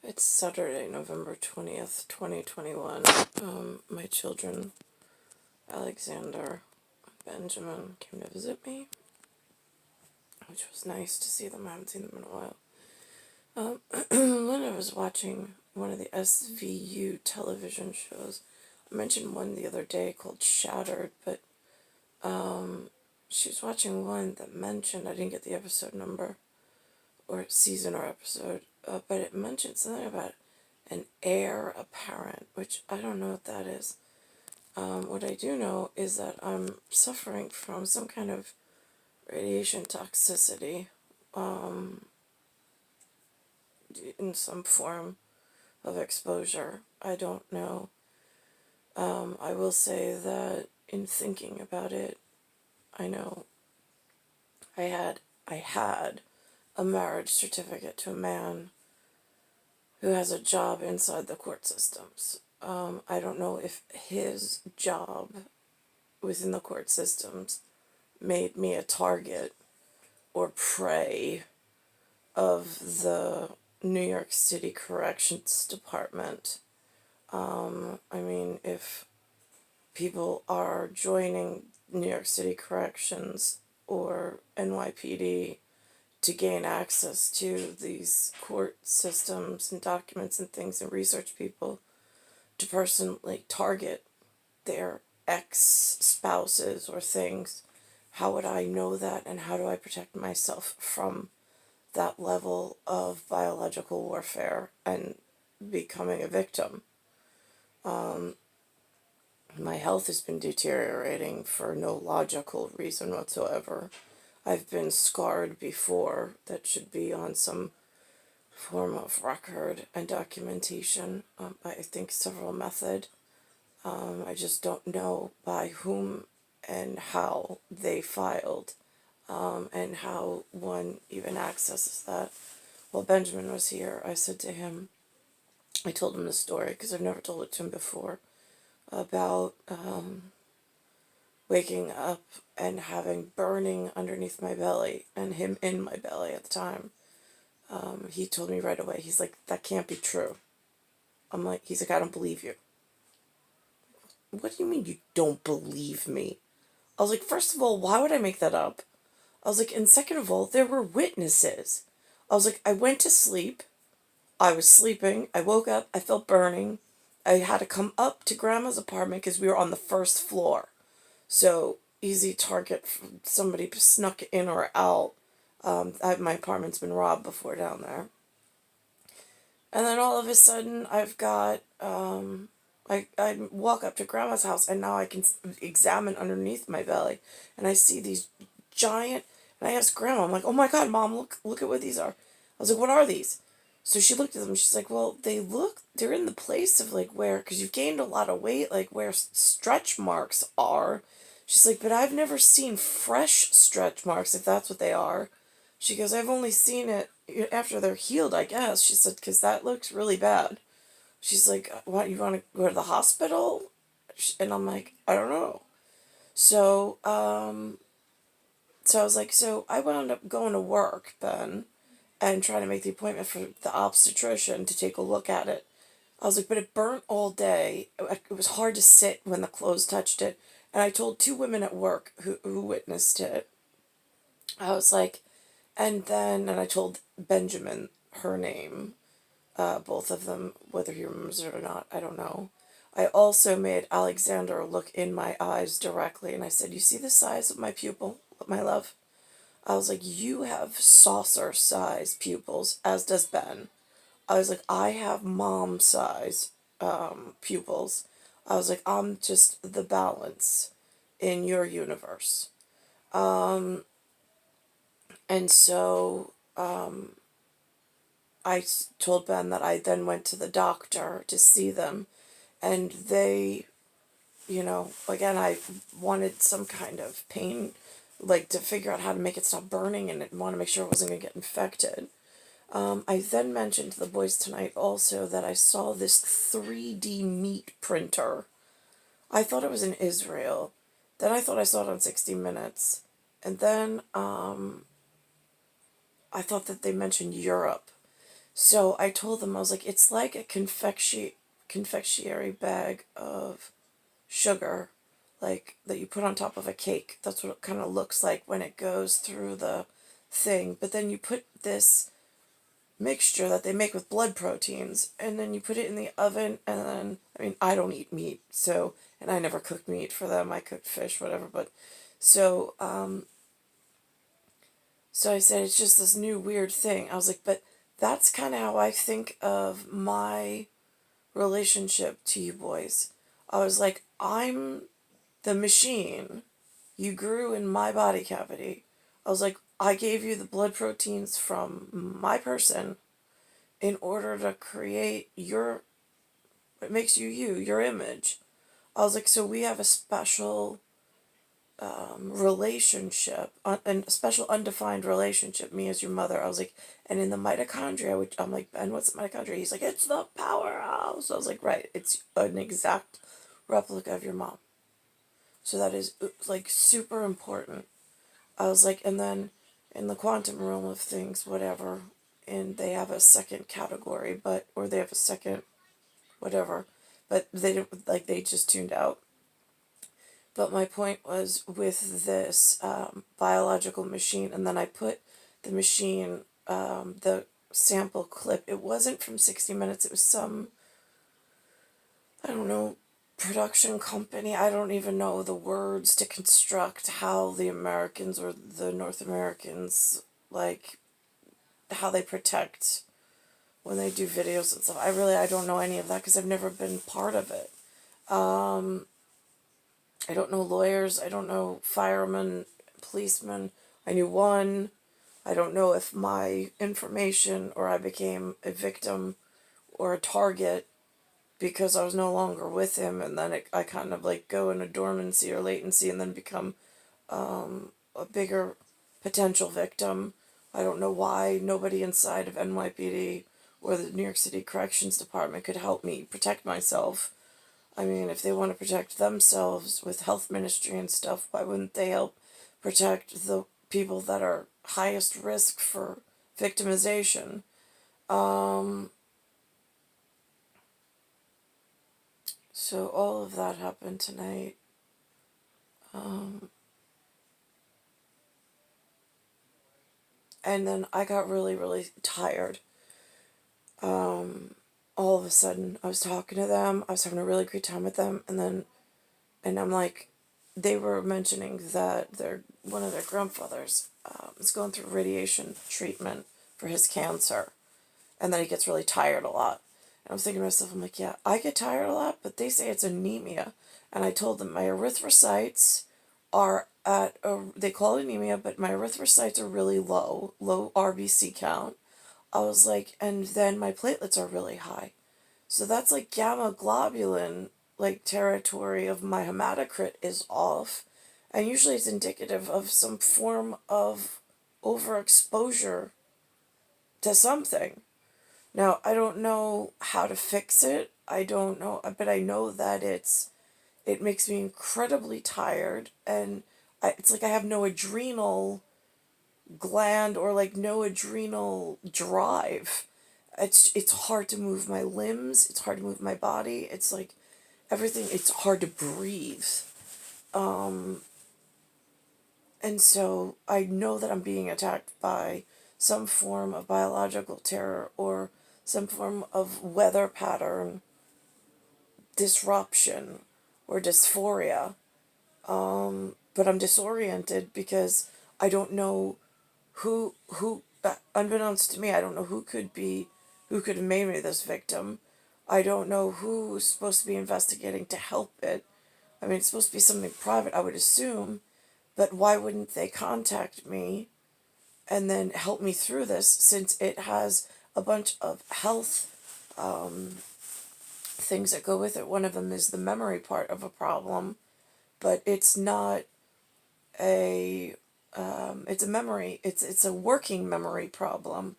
It's Saturday, November 20th, 2021. My children, Alexander and Benjamin, came to visit me, which was nice to see them. I haven't seen them in a while. When I was watching one of the SVU television shows, I mentioned one the other day called Shattered, but she was watching one that mentioned, I didn't get the episode number, or season or episode, but it mentioned something about an heir apparent, which I don't know what that is. What I do know is that I'm suffering from some kind of radiation toxicity in some form of exposure. I don't know. I will say that in thinking about it, I know I had a marriage certificate to a man who has a job inside the court systems. I don't know if his job within the court systems made me a target or prey of the New York City Corrections Department. I mean, if people are joining New York City Corrections or NYPD to gain access to these court systems and documents and things and research people to personally target their ex-spouses or things, how would I know that, and how do I protect myself from that level of biological warfare and becoming a victim? My health has been deteriorating for no logical reason whatsoever. I've been scarred before that should be on some form of record and documentation. I think several method. I just don't know by whom and how they filed, and how one even accesses that. While Benjamin was here, I said to him, I told him the story because I've never told it to him before, about waking up and having burning underneath my belly and him in my belly at the time. He told me right away, he's like, that can't be true. He's like, I don't believe you. What do you mean you don't believe me? I was like, first of all, why would I make that up? I was like, and second of all, there were witnesses. I was like, I went to sleep. I was sleeping. I woke up. I felt burning. I had to come up to Grandma's apartment because we were on the first floor. So, easy target for somebody snuck in or out. My apartment's been robbed before down there. And then all of a sudden, I've got, I walk up to Grandma's house and now I can examine underneath my belly. And I see these giant, and I asked Grandma, I'm like, oh my God, Mom, look at what these are. I was like, what are these? So she looked at them, she's like, well, they're in the place of like where, because you've gained a lot of weight, like where stretch marks are. She's like, but I've never seen fresh stretch marks, if that's what they are. She goes, I've only seen it after they're healed, I guess. She said, because that looks really bad. She's like, what, you want to go to the hospital? And I'm like, I don't know. So, so I was like, so I wound up going to work then and trying to make the appointment for the obstetrician to take a look at it. I was like, but it burnt all day. It was hard to sit when the clothes touched it. And I told two women at work who witnessed it. I was like, and I told Benjamin her name, both of them, whether he remembers it or not, I don't know. I also made Alexander look in my eyes directly, and I said, you see the size of my pupil, my love? I was like, you have saucer-size pupils, as does Ben. I was like, I have mom-size pupils. I was like, I'm just the balance in your universe. And so I told Ben that I then went to the doctor to see them, and they, again, I wanted some kind of pain, like to figure out how to make it stop burning and want to make sure it wasn't going to get infected. I then mentioned to the boys tonight also that I saw this 3D meat printer. I thought it was in Israel. Then I thought I saw it on 60 Minutes. And then I thought that they mentioned Europe. So I told them, I was like, it's like a confectionery bag of sugar, like that you put on top of a cake. That's what it kind of looks like when it goes through the thing. But then you put this mixture that they make with blood proteins, and then you put it in the oven, and then, I mean, I don't eat meat, so, and I never cooked meat for them. I cooked fish, whatever, but so so I said it's just this new weird thing. I was like, but that's kind of how I think of my relationship to you boys. I was like, I'm the machine. You grew in my body cavity. I was like, I gave you the blood proteins from my person in order to create what makes you you, your image. I was like, so we have a special relationship, and a special undefined relationship, me as your mother. I was like, and in the mitochondria, which I'm like, Ben, what's the mitochondria? He's like, it's the powerhouse. I was like, right, it's an exact replica of your mom. So that is like super important. I was like, and then in the quantum realm of things, whatever, and they have a second category, or they have a second whatever, but they didn't, like, they just tuned out. But my point was with this biological machine, and then I put the machine, the sample clip, it wasn't from 60 Minutes, it was some, I don't know, production company. I don't even know the words to construct how the Americans or the North Americans, like, how they protect when they do videos and stuff. I don't know any of that because I've never been part of it. I don't know lawyers. I don't know firemen, policemen. I knew one. I don't know if my information or I became a victim or a target because I was no longer with him, and then I kind of like go into dormancy or latency and then become a bigger potential victim. I don't know why nobody inside of NYPD or the New York City Corrections Department could help me protect myself. I mean, if they want to protect themselves with health ministry and stuff, why wouldn't they help protect the people that are highest risk for victimization? So all of that happened tonight. And then I got really, really tired. All of a sudden, I was talking to them. I was having a really great time with them, and I'm like, they were mentioning that one of their grandfathers is going through radiation treatment for his cancer, and then he gets really tired a lot. And I was thinking to myself, I'm like, yeah, I get tired a lot, but they say it's anemia. And I told them my erythrocytes are they call it anemia, but my erythrocytes are really low RBC count. I was like, and then my platelets are really high. So that's like gamma globulin, like territory of my hematocrit is off. And usually it's indicative of some form of overexposure to something. Now, I don't know how to fix it. I don't know, but I know that it makes me incredibly tired, and it's like I have no adrenal gland or like no adrenal drive. It's hard to move my limbs. It's hard to move my body. It's like everything. It's hard to breathe. And so I know that I'm being attacked by some form of biological terror or some form of weather pattern disruption or dysphoria. But I'm disoriented because I don't know unbeknownst to me, I don't know who could have made me this victim. I don't know who's supposed to be investigating to help it. I mean, it's supposed to be something private, I would assume, but why wouldn't they contact me and then help me through this since it has a bunch of health things that go with it? One of them is the memory part of a problem, but it's not a it's a memory. It's a working memory problem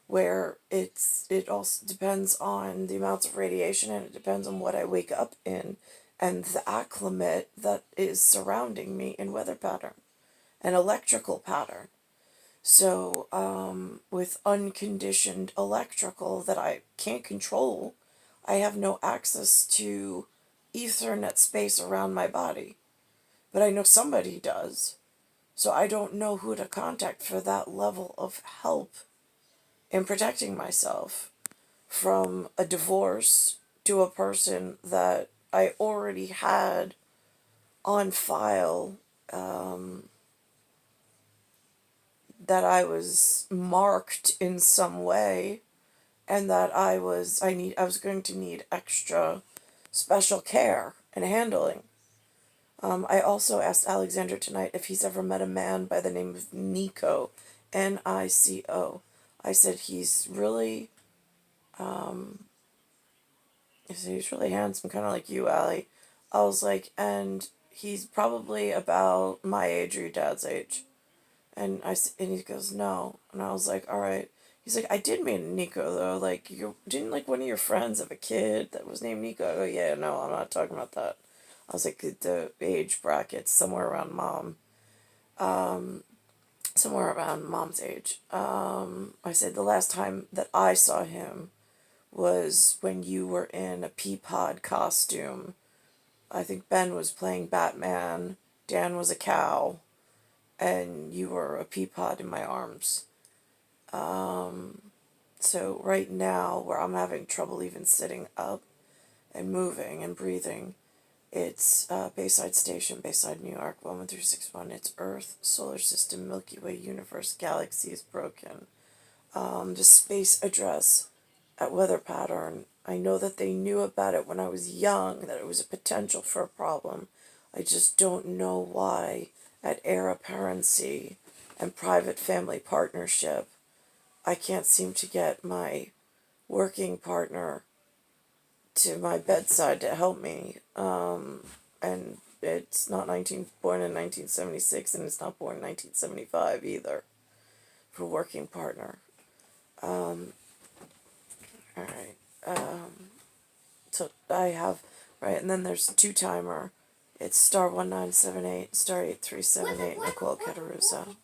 where it also depends on the amounts of radiation, and it depends on what I wake up in and the acclimate that is surrounding me in weather pattern and electrical pattern. So, with unconditioned electrical that I can't control, I have no access to Ethernet space around my body. But I know somebody does. So I don't know who to contact for that level of help in protecting myself from a divorce to a person that I already had on file, that I was marked in some way, and that I was going to need extra special care and handling. I also asked Alexander tonight if he's ever met a man by the name of Nico, Nico. I said he's really handsome, kind of like you, Allie. I was like, and he's probably about my age or your dad's age. And he goes, no. And I was like, all right. He's like, I did meet Nico though. Like, you didn't like one of your friends have a kid that was named Nico? I go, yeah, no, I'm not talking about that. I was like, the age bracket's somewhere around somewhere around mom's age. I said the last time that I saw him was when you were in a Peapod costume. I think Ben was playing Batman, Dan was a cow, and you were a Peapod in my arms. So right now, where I'm having trouble even sitting up and moving and breathing, it's Bayside Station, Bayside, New York, 11361. It's Earth, Solar System, Milky Way, Universe, Galaxy is broken. The space address at weather pattern. I know that they knew about it when I was young, that it was a potential for a problem. I just don't know why at heir apparency and private family partnership, I can't seem to get my working partner to my bedside to help me. And it's not born in 1976, and it's not born in 1975 either for working partner. All right. So I have, right, and then there's a two timer. It's star 1978, star 8378, Nicole Cattaruzza.